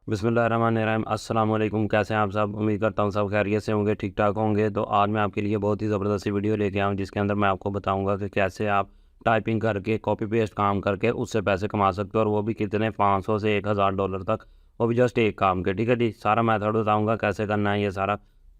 बिस्मिल्लाहिर्रहमानिर्रहीम। अस्सलाम वालेकुम। कैसे हैं आप सब? उम्मीद करता हूँ सब खैरियत से होंगे, ठीक ठाक होंगे। तो आज मैं आपके लिए बहुत ही ज़बरदस्त सी वीडियो लेके आया हूँ, जिसके अंदर मैं आपको बताऊँगा कि कैसे आप टाइपिंग करके, कॉपी पेस्ट काम करके उससे पैसे कमा सकते हो, और वो भी कितने, 500 से 1000 डॉलर तक, वो भी जस्ट एक काम के। ठीक है जी, सारा मेथड बताऊँगा कैसे करना है, ये सारा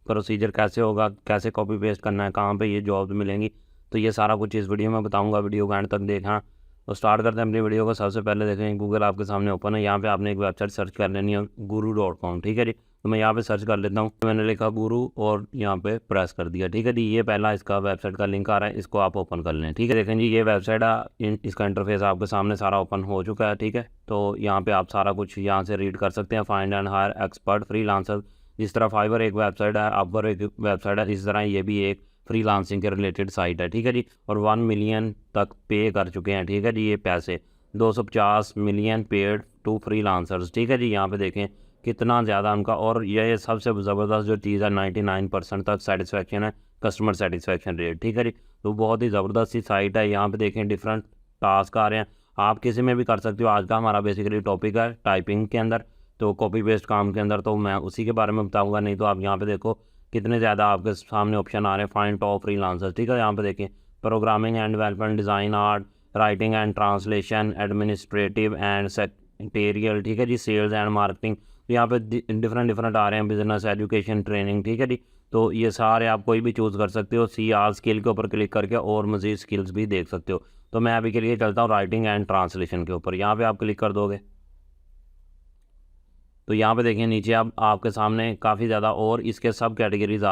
प्रोसीजर कैसे होगा, कैसे कॉपी पेस्ट करना है, कहाँ पर ये जॉब मिलेंगी। तो ये सारा कुछ इस वीडियो में बताऊँगा, वीडियो को एंड तक देखना। तो स्टार्ट करते हैं अपनी वीडियो को। सबसे पहले देखें, गूगल आपके सामने ओपन है। यहाँ पे आपने एक वेबसाइट सर्च कर लेनी है, guru.com। ठीक है जी, तो मैं यहाँ पे सर्च कर लेता हूँ। मैंने लिखा गुरु और यहाँ पे प्रेस कर दिया। ठीक है जी, ये पहला इसका वेबसाइट का लिंक आ रहा है, इसको आप ओपन कर लें। ठीक है, देखें जी, ये वेबसाइट इसका इंटरफेस आपके सामने सारा ओपन हो चुका है। ठीक है, तो यहाँ पे आप सारा कुछ यहाँ से रीड कर सकते हैं। Find and hire expert freelancer. जिस तरह फाइवर एक वेबसाइट है, अपवर एक वेबसाइट है, इस तरह ये भी एक फ्रीलांसिंग के रिलेटेड साइट है। ठीक है जी, और 1 मिलियन तक पे कर चुके हैं। ठीक है जी, ये पैसे 250 मिलियन पेड टू फ्रीलांसर्स। ठीक है जी, यहाँ पे देखें कितना ज़्यादा उनका, और ये सबसे ज़बरदस्त जो चीज़ है, 99% तक सेटिस्फेक्शन है, कस्टमर सेटिस्फेक्शन रेट। ठीक है जी, तो बहुत ही ज़बरदस्त सी साइट है। यहाँ पे देखें डिफरेंट टास्क आ रहे हैं, आप किसी में भी कर सकते हो। आज का हमारा बेसिकली टॉपिक है टाइपिंग के अंदर, तो कॉपी पेस्ट काम के अंदर, तो मैं उसी के बारे में बताऊँगा। नहीं तो आप यहाँ पर देखो कितने ज़्यादा आपके सामने ऑप्शन आ रहे हैं। Find top freelancer. ठीक है, यहाँ पे देखें programming and development, design, art, writing and translation, administrative and secretarial. ठीक है जी, सेल्स एंड मार्केटिंग। तो यहाँ पे डिफरेंट आ रहे हैं, बिजनेस, एजुकेशन, ट्रेनिंग। ठीक है जी, तो ये सारे आप कोई भी चूज़ कर सकते हो। सी आर स्किल के ऊपर क्लिक करके और मज़ीद स्किल्स भी देख सकते हो। तो मैं अभी के लिए चलता हूँ राइटिंग एंड ट्रांसलेशन के ऊपर। यहाँ पे आप क्लिक कर दोगे तो यहाँ पे देखिए नीचे आप आपके सामने काफ़ी ज़्यादा और इसके सब कैटेगरीज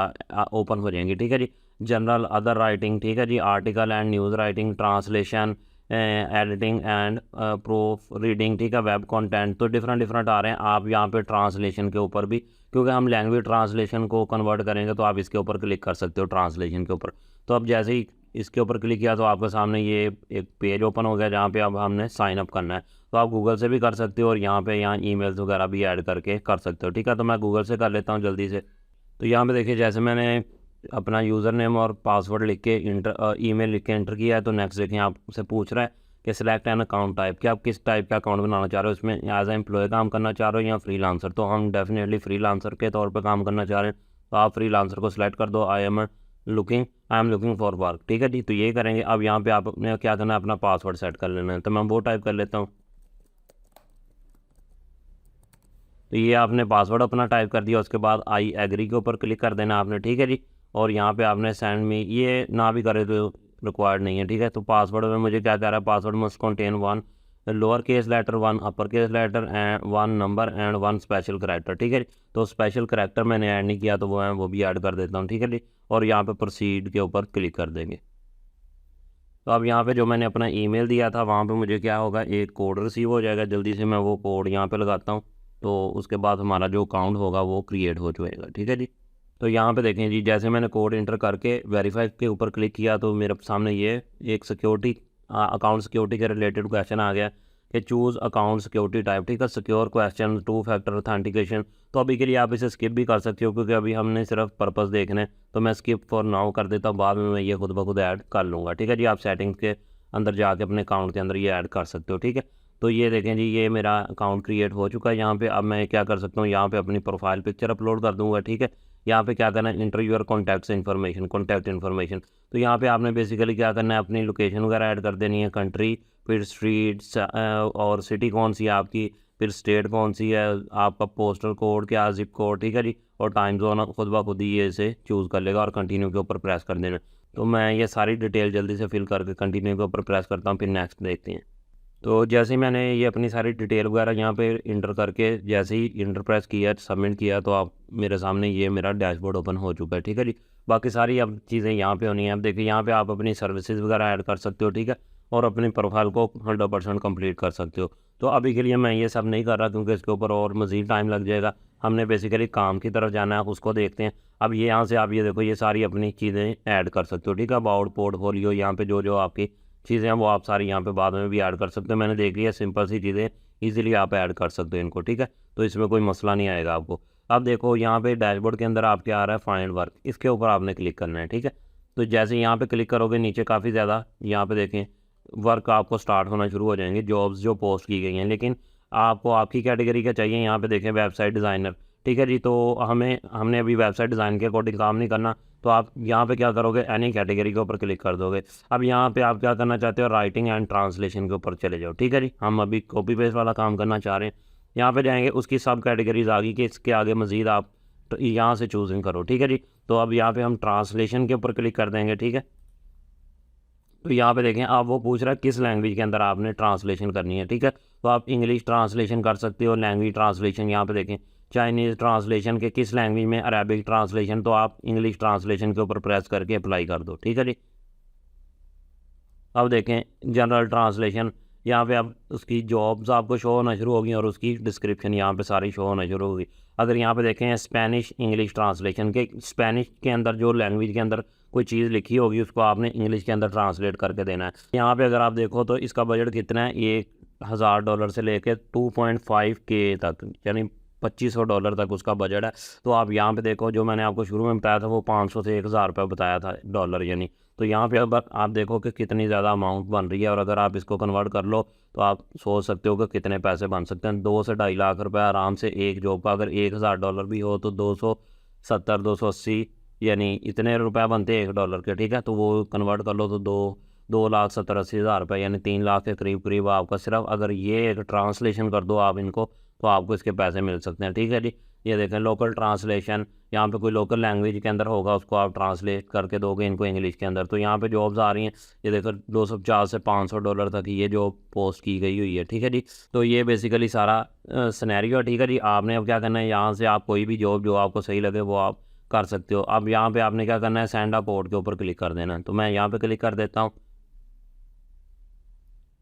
ओपन हो जाएंगी। ठीक है जी, जनरल, अदर राइटिंग। ठीक है जी, article and news writing, translation, editing and proofreading. ठीक है, वेब कंटेंट। तो डिफरेंट आ रहे हैं। आप यहाँ पे ट्रांसलेशन के ऊपर भी, क्योंकि हम लैंग्वेज ट्रांसलेशन को कन्वर्ट करेंगे, तो आप इसके ऊपर क्लिक कर सकते हो, ट्रांसलेशन के ऊपर। तो अब जैसे ही इसके ऊपर क्लिक किया तो आपके सामने ये एक पेज ओपन हो गया, जहाँ पे अब हमने साइन अप करना है। तो आप गूगल से भी कर सकते हो, और यहाँ ईमेल्स वगैरह भी ऐड करके कर सकते हो। ठीक है, तो मैं गूगल से कर लेता हूँ जल्दी से। तो यहाँ पे देखिए, जैसे मैंने अपना यूज़र नेम और पासवर्ड लिख के ईमेल लिख के एंटर किया है, तो नेक्स्ट देखें आपसे पूछ रहा है कि सिलेक्ट एन अकाउंट टाइप, कि आप किस टाइप का अकाउंट बनाना चाह रहे हो। इसमें एज ए एम्प्लॉय काम करना चाह रहे हो या फ्रीलांसर। तो हम डेफिनेटली फ्रीलांसर के तौर पर काम करना चाह रहे हैं, तो आप फ्रीलांसर को सिलेक्ट कर दो। I am looking for work. ठीक है जी, तो ये करेंगे। अब यहाँ पे आपने क्या करना है, अपना पासवर्ड सेट कर लेना है। तो मैं वो टाइप कर लेता हूँ। तो ये आपने पासवर्ड अपना टाइप कर दिया, उसके बाद आई एग्री के ऊपर क्लिक कर देना आपने। ठीक है जी, और यहाँ पे आपने सेंड मी, ये ना भी करे तो रिक्वायर्ड नहीं है। ठीक है, तो पासवर्ड में मुझे क्या कह रहा है, password must contain 1 lower case letter, 1 upper case letter and 1 number and 1 special character. ठीक है, तो स्पेशल करैक्टर मैंने ऐड नहीं किया, तो वो भी ऐड कर देता हूँ। ठीक है जी, और यहाँ पे प्रोसीड के ऊपर क्लिक कर देंगे। तो अब यहाँ पे जो मैंने अपना ईमेल दिया था, वहाँ पे मुझे क्या होगा, एक कोड रिसीव हो जाएगा। जल्दी से मैं वो कोड यहाँ पे लगाता हूँ, तो उसके बाद हमारा जो अकाउंट होगा वो क्रिएट हो जाएगा। ठीक है जी, तो यहाँ पे देखें जी, जैसे मैंने कोड इंटर करके वेरीफाई के ऊपर क्लिक किया, तो मेरे सामने ये एक सिक्योरिटी, अकाउंट सिक्योरिटी के रिलेटेड क्वेश्चन आ गया कि चूज़ अकाउंट सिक्योरिटी टाइप। ठीक है, सिक्योर क्वेश्चन, 2 फैक्टर ऑथेंटिकेशन। तो अभी के लिए आप इसे स्किप भी कर सकते हो, क्योंकि अभी हमने सिर्फ पर्पस देखना है। तो मैं स्किप फॉर नाउ कर देता हूँ, बाद में मैं ये खुद ब खुद ऐड कर लूँगा। ठीक है जी, आप सेटिंग्स के अंदर जाके अपने अकाउंट के अंदर ये ऐड कर सकते हो। ठीक है, तो ये देखें जी, ये मेरा अकाउंट क्रिएट हो चुका है। यहाँ पे अब मैं क्या कर सकता हूँ, यहाँ पे अपनी प्रोफाइल पिक्चर अपलोड कर दूँगा। ठीक है, यहाँ पे क्या करना है, इंटर योर कॉन्टैक्ट इन्फॉर्मेशन। तो यहाँ पे आपने बेसिकली क्या करना है, अपनी लोकेशन वगैरह ऐड कर देनी है, कंट्री, फिर स्ट्रीट्स और सिटी कौन सी है आपकी, फिर स्टेट कौन सी है, आपका पोस्टल कोड क्या, जिप कोड। ठीक है जी, और टाइम जोन खुद ब खुद ही ये इसे चूज़ कर लेगा, और कंटिन्यू के ऊपर प्रेस कर देना। तो मैं ये सारी डिटेल जल्दी से फिल करके कंटिन्यू के ऊपर प्रेस करता हूँ, फिर नेक्स्ट देखते हैं। तो जैसे ही मैंने ये अपनी सारी डिटेल वगैरह यहाँ पे इंटर करके, जैसे ही इंटर प्रेस किया, सबमिट किया, तो आप मेरे सामने ये मेरा डैशबोर्ड ओपन हो चुका है। ठीक है जी, बाकी सारी अब चीज़ें यहाँ पे होनी है। अब देखिए, यहाँ पे आप अपनी सर्विसेज वगैरह ऐड कर सकते हो। ठीक है, और अपनी प्रोफाइल को 100% कंप्लीट कर सकते हो। तो अभी के लिए मैं ये सब नहीं कर रहा, क्योंकि इसके ऊपर और मज़ीद टाइम लग जाएगा। हमने बेसिकली काम की तरफ जाना है, उसको देखते हैं। अब ये यहाँ से आप ये देखो, ये सारी अपनी चीज़ें ऐड कर सकते हो। ठीक है, अबाउट, पोर्टफोलियो, यहाँ पे जो जो आपकी चीज़ें हैं वो आप सारी यहाँ पे बाद में भी ऐड कर सकते हो। मैंने देख लिया, सिंपल सी चीज़ें, इजीली आप ऐड कर सकते हो इनको। ठीक है, तो इसमें कोई मसला नहीं आएगा आपको। अब देखो, यहाँ पे डैशबोर्ड के अंदर आपके आ रहा है फाइंड वर्क, इसके ऊपर आपने क्लिक करना है। ठीक है, तो जैसे यहाँ पे क्लिक करोगे, नीचे काफ़ी ज़्यादा यहाँ पे देखें वर्क आपको स्टार्ट होना शुरू हो जाएंगे, जॉब्स जो पोस्ट की गई हैं। लेकिन आपको आपकी कैटेगरी का चाहिए, यहाँ पे देखें वेबसाइट डिज़ाइनर, ठीक है जी। तो हमने अभी वेबसाइट डिज़ाइन के अकॉर्डिंग काम नहीं करना, तो आप यहाँ पे क्या करोगे, एनी कैटेगरी के ऊपर क्लिक कर दोगे। अब यहाँ पे आप क्या करना चाहते हो, राइटिंग एंड ट्रांसलेशन के ऊपर चले जाओ, ठीक है जी। हम अभी कॉपी पेस्ट वाला काम करना चाह रहे हैं। यहाँ पे जाएंगे, उसकी सब कैटेगरीज आ गई कि इसके आगे मज़ीद आप यहाँ से चूजिंग करो, ठीक है जी। तो अब यहाँ पे हम ट्रांसलेशन के ऊपर क्लिक कर देंगे, ठीक है। तो यहाँ पे देखें, आप वो पूछ रहा है किस लैंग्वेज के अंदर आपने ट्रांसलेशन करनी है, ठीक है। तो आप इंग्लिश ट्रांसलेशन कर सकते हो, लैंग्वेज ट्रांसलेशन यहाँ पे देखें, चाइनीज़ ट्रांसलेशन के किस लैंग्वेज में, अरेबिक ट्रांसलेशन, तो आप इंग्लिश ट्रांसलेशन के ऊपर प्रेस करके अप्लाई कर दो, ठीक है जी। अब देखें जनरल ट्रांसलेशन, यहाँ पे अब उसकी जॉब्स आपको शो होना शुरू होगी और उसकी डिस्क्रिप्शन यहाँ पे सारी शो होना शुरू होगी। अगर यहाँ पे देखें स्पेनिश इंग्लिश ट्रांसलेशन के, स्पेनिश के अंदर जो लैंग्वेज के अंदर कोई चीज़ लिखी होगी उसको आपने इंग्लिश के अंदर ट्रांसलेट करके देना है। यहाँ पे अगर आप देखो तो इसका बजट कितना है, $1000 से लेकर 2.5K तक, यानी $2500 तक उसका बजट है। तो आप यहाँ पे देखो, जो मैंने आपको शुरू में बताया था वो 500 से 1000 रुपये बताया था डॉलर, यानी। तो यहाँ पे अब आप देखो कि कितनी ज़्यादा अमाउंट बन रही है, और अगर आप इसको कन्वर्ट कर लो तो आप सोच सकते हो कि कितने पैसे बन सकते हैं। 2 से 2.5 लाख रुपए आराम से एक जॉब का, अगर $1000 भी हो तो 270 280, यानी इतने रुपए बनते हैं $1 के, ठीक है। तो वो कन्वर्ट कर लो तो 2,70,80,000 रुपये, यानी 3 लाख के करीब करीब आपका सिर्फ अगर ये एक ट्रांसलेशन कर दो आप इनको, तो आपको इसके पैसे मिल सकते हैं, ठीक है जी। ये देखें लोकल ट्रांसलेशन, यहाँ पे कोई लोकल लैंग्वेज के अंदर होगा उसको आप ट्रांसलेट करके दोगे इनको इंग्लिश के अंदर, तो यहाँ पे जॉब्स आ रही हैं। ये देखो $250 से $500 तक ये जॉब पोस्ट की गई हुई है, ठीक है जी। तो ये बेसिकली सारा सिनेरियो है, ठीक है जी। आपने अब क्या करना है, यहाँ से आप कोई भी जॉब जो आपको सही लगे वो आप कर सकते हो। अब यहाँ पे आपने क्या करना है, सेंड अ कोड के ऊपर क्लिक कर देना है। तो मैं यहाँ पे क्लिक कर देता हूँ।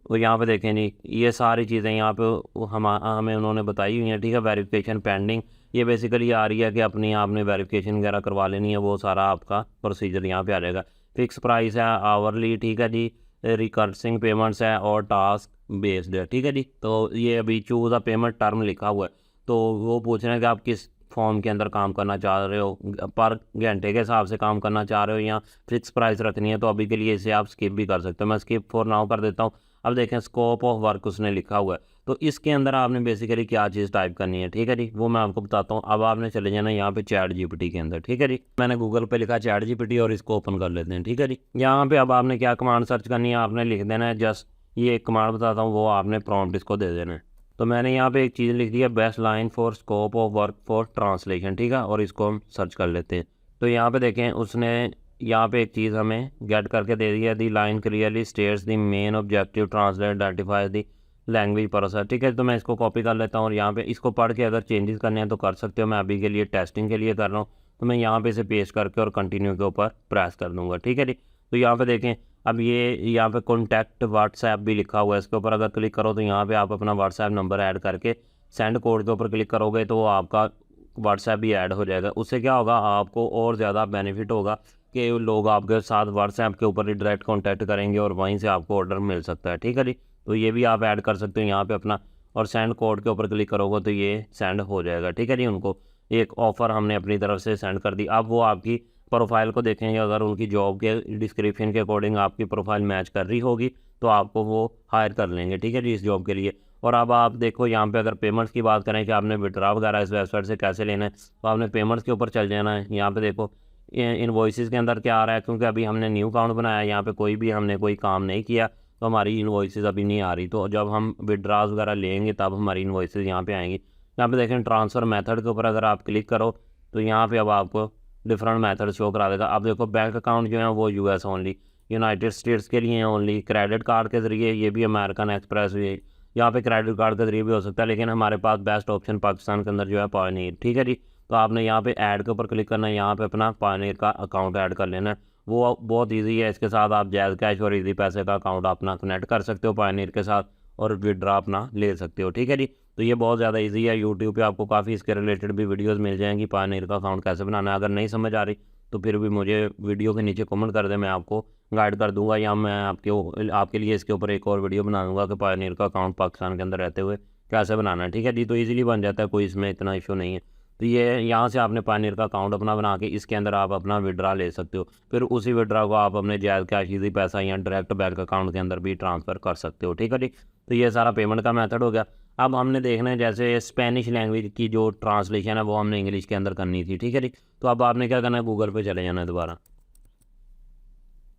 तो यहाँ पे देखें जी, ये सारी चीज़ें यहाँ पे हमें उन्होंने बताई हुई हैं, ठीक है। वेरिफिकेशन पेंडिंग, ये बेसिकली आ रही है कि अपनी आपने वेरिफिकेशन वगैरह करवा लेनी है, वो सारा आपका प्रोसीजर यहाँ पे आ जाएगा। फिक्स प्राइस है, आवरली, ठीक है जी, रिकर्सिंग पेमेंट्स है और टास्क बेस्ड है, ठीक है जी। तो ये अभी चूज़ अ पेमेंट टर्म लिखा हुआ है, तो वो पूछ रहे हैं कि आप किस फॉर्म के अंदर काम करना चाह रहे हो, पर घंटे के हिसाब से काम करना चाह रहे हो या फिक्स प्राइस रखनी है। तो अभी के लिए इसे आप स्किप भी कर सकते हो, मैं स्किप फॉर नाउ कर देता हूँ। अब देखें स्कोप ऑफ वर्क उसने लिखा हुआ है, तो इसके अंदर आपने बेसिकली क्या चीज़ टाइप करनी है, ठीक है जी, वो मैं आपको बताता हूँ। अब आपने चले जाना यहाँ पे चैट जीपीटी के अंदर, ठीक है जी। मैंने गूगल पे लिखा चैट जीपीटी और इसको ओपन कर लेते हैं, ठीक है जी। यहाँ पे अब आपने क्या कमांड सर्च करनी है, आपने लिख देना है जस्ट, ये एक कमांड बताता हूँ, वो आपने प्रॉम्प्ट इसको दे देना है। तो मैंने यहाँ पे एक चीज़ लिख दी है, best line for scope of work for translation, ठीक है, और इसको हम सर्च कर लेते हैं। तो यहाँ पे देखें उसने यहाँ पे एक चीज़ हमें गेट करके दे दी है, the line clearly states the main objective translate identify the language process, ठीक है। तो मैं इसको कॉपी कर लेता हूँ और यहाँ पे इसको पढ़ के अगर चेंजेस करने हैं तो कर सकते हो। मैं अभी के लिए टेस्टिंग के लिए कर रहा हूँ, तो मैं यहाँ पे इसे पेस्ट करके और कंटिन्यू के ऊपर प्रेस कर दूँगा, ठीक है जी। तो यहाँ पे देखें, अब ये यहाँ पे कॉन्टैक्ट व्हाट्सएप भी लिखा हुआ है, इसके ऊपर अगर क्लिक करो तो यहाँ पे आप अपना व्हाट्सएप नंबर ऐड करके सेंड कोड के ऊपर क्लिक करोगे तो आपका व्हाट्सएप भी ऐड हो जाएगा। उससे क्या होगा, आपको और ज़्यादा बेनिफिट होगा कि लोग आपके साथ व्हाट्सएप के ऊपर ही डायरेक्ट कॉन्टैक्ट करेंगे और वहीं से आपको ऑर्डर मिल सकता है, ठीक है जी। तो ये भी आप ऐड कर सकते हो यहाँ पे अपना, और सेंड कोड के ऊपर क्लिक करोगे तो ये सेंड हो जाएगा, ठीक है जी। उनको एक ऑफ़र हमने अपनी तरफ से सेंड कर दी। अब वो आपकी प्रोफाइल को देखेंगे, अगर उनकी जॉब के डिस्क्रिप्शन के अकॉर्डिंग आपकी प्रोफाइल मैच कर रही होगी तो आपको वो हायर कर लेंगे, ठीक है जी, इस जॉब के लिए। और अब आप देखो यहाँ पे अगर पेमेंट्स की बात करें कि आपने विड्रा वगैरह इस वेबसाइट से कैसे लेना है, तो आपने पेमेंट्स के ऊपर चल जाना है। यहाँ पे देखो इनवॉइसेस के अंदर क्या आ रहा है, क्योंकि अभी हमने न्यू अकाउंट बनाया है, यहाँ पे हमने कोई काम नहीं किया, तो हमारी इनवॉइसेस अभी नहीं आ रही। तो जब हम विड्राज वगैरह लेंगे तब हमारी इनवॉइसेस यहाँ पे आएंगी। यहाँ पे देखें ट्रांसफ़र मेथड के ऊपर अगर आप क्लिक करो तो यहाँ पे अब आपको डिफरेंट मेथड शो करा देगा। अब देखो बैंक अकाउंट जो है वो यूएस ओनली, यूनाइटेड स्टेट्स के लिए ओनली, क्रेडिट कार्ड के ज़रिए, ये भी अमेरिकन एक्सप्रेस हुई, यहाँ पे क्रेडिट कार्ड के ज़रिए भी हो सकता है, लेकिन हमारे पास बेस्ट ऑप्शन पाकिस्तान के अंदर जो है पायोनियर, ठीक है जी। तो आपने यहाँ पे ऐड के ऊपर क्लिक करना है, यहाँ पे अपना पायोनियर का अकाउंट ऐड कर लेना है, वो बहुत ईजी है। इसके साथ आप जैज़ कैश और ईजी पैसे का अकाउंट अपना कनेक्ट कर सकते हो पायोनियर के साथ और विड्रा अपना ले सकते हो, ठीक है जी। तो ये बहुत ज़्यादा इजी है, यूट्यूब पे आपको काफ़ी इसके रिलेटेड भी वीडियोस मिल जाएंगी, पायोनियर का अकाउंट कैसे बनाना है। अगर नहीं समझ आ रही तो फिर भी मुझे वीडियो के नीचे कमेंट कर दें, मैं आपको गाइड कर दूंगा, या मैं आपके लिए इसके ऊपर एक और वीडियो बना दूंगा कि पायोनियर का अकाउंट पाकिस्तान के अंदर रहते हुए कैसे बनाना है, ठीक है जी। तो ईजिली बन जाता है, कोई इसमें इतना इशू नहीं है। तो ये यहाँ से आपने पायनियर का अकाउंट अपना बना के इसके अंदर आप अपना विड्रा ले सकते हो। फिर उसी विड्रा को आप अपने जायज़ कैश इजी पैसा या डायरेक्ट बैंक अकाउंट के अंदर भी ट्रांसफ़र कर सकते हो। ठीक है जी। तो ये सारा पेमेंट का मेथड हो गया। अब हमने देखना है जैसे स्पेनिश लैंग्वेज की जो ट्रांसलेशन है वो हमने इंग्लिश के अंदर करनी थी। ठीक है जी। तो अब आपने क्या करना है, गूगल पे चले जाना है दोबारा।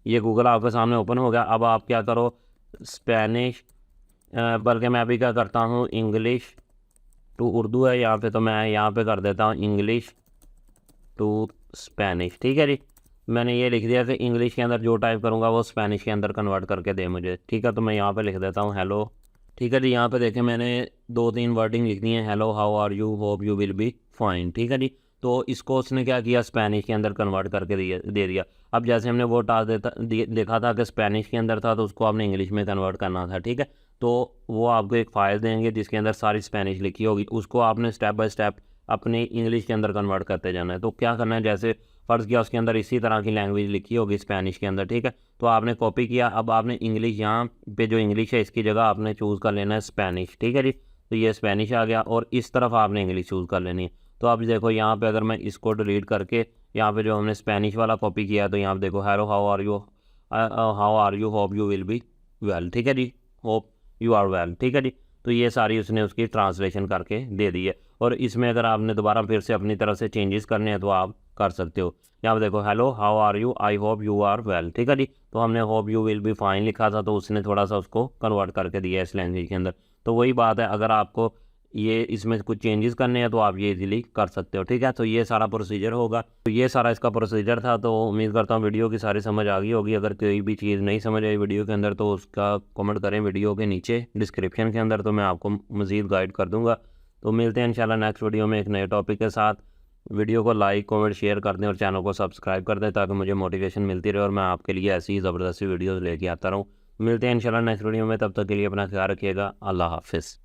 ये गूगल आपके सामने ओपन हो गया। अब आप क्या करो, स्पेनिश बल्कि मैं अभी क्या करता हूँ, इंग्लिश टू उर्दू है यहाँ पे, तो मैं यहाँ पे कर देता हूँ इंग्लिश टू स्पेनिश। ठीक है जी। मैंने ये लिख दिया कि इंग्लिश के अंदर जो टाइप करूँगा वो स्पेनिश के अंदर कन्वर्ट करके दे मुझे। ठीक है, तो मैं यहाँ पे लिख देता हूँ हेलो। ठीक है जी। यहाँ पे देखें मैंने 2-3 वर्डिंग लिख दी हैं, hello, how are you, hope you will be fine. ठीक है जी। तो इसको उसने क्या किया, स्पेनिश के अंदर कन्वर्ट करके दे दिया। अब जैसे हमने वो टास्क देखा था कि स्पेनिश के अंदर था, तो उसको आपने इंग्लिश में कन्वर्ट करना था। ठीक है, तो वो आपको एक फ़ाइल देंगे जिसके अंदर सारी स्पेनिश लिखी होगी, उसको आपने स्टेप बाय स्टेप अपने इंग्लिश के अंदर कन्वर्ट करते जाना है। तो क्या करना है, जैसे फ़र्ज़ किया उसके अंदर इसी तरह की लैंग्वेज लिखी होगी स्पेनिश के अंदर। ठीक है, तो आपने कॉपी किया। अब आपने इंग्लिश यहाँ पे जो इंग्लिश है इसकी जगह आपने चूज़ कर लेना है स्पेनिश। ठीक है जी। तो ये स्पेनिश आ गया और इस तरफ आपने इंग्लिश चूज़ कर लेनी है। तो अब देखो यहाँ पे अगर मैं इसको डिलीट करके यहाँ पे जो हमने स्पेनिश वाला कॉपी किया है, तो यहाँ पे देखो hello, how are you, hope you will be well. ठीक है जी, होप यू आर वेल। ठीक है जी। तो ये सारी उसने उसकी ट्रांसलेशन करके दे दी है। और इसमें अगर आपने दोबारा फिर से अपनी तरफ से चेंजेस करने हैं तो आप कर सकते हो। यहाँ पे देखो hello, how are you, I hope you are well. ठीक है जी। तो हमने hope you will be fine लिखा था, तो उसने थोड़ा सा उसको कन्वर्ट करके दिया है इस लैंग्वेज के अंदर। तो वही बात है, अगर आपको ये इसमें कुछ चेंजेस करने हैं तो आप ये इजीली कर सकते हो। ठीक है, तो ये सारा प्रोसीजर होगा। तो ये सारा इसका प्रोसीजर था। तो उम्मीद करता हूँ वीडियो की सारी समझ आ गई होगी। अगर कोई भी चीज़ नहीं समझ आई वीडियो के अंदर तो उसका कमेंट करें वीडियो के नीचे डिस्क्रिप्शन के अंदर, तो मैं आपको मज़ीद गाइड कर दूँगा। तो मिलते हैं इंशाल्लाह नेक्स्ट वीडियो में एक नए टॉपिक के साथ। वीडियो को लाइक, कमेंट, शेयर कर दें और चैनल को सब्सक्राइब कर दें ताकि मुझे मोटिवेशन मिलती रहे और मैं आपके लिए ऐसी ही ज़बरदस्ती वीडियोज़ लेके आता रहूँ। मिलते हैं इंशाल्लाह नेक्स्ट वीडियो में, तब तक के लिए अपना ख्याल रखिएगा। अल्लाह हाफ़िज़।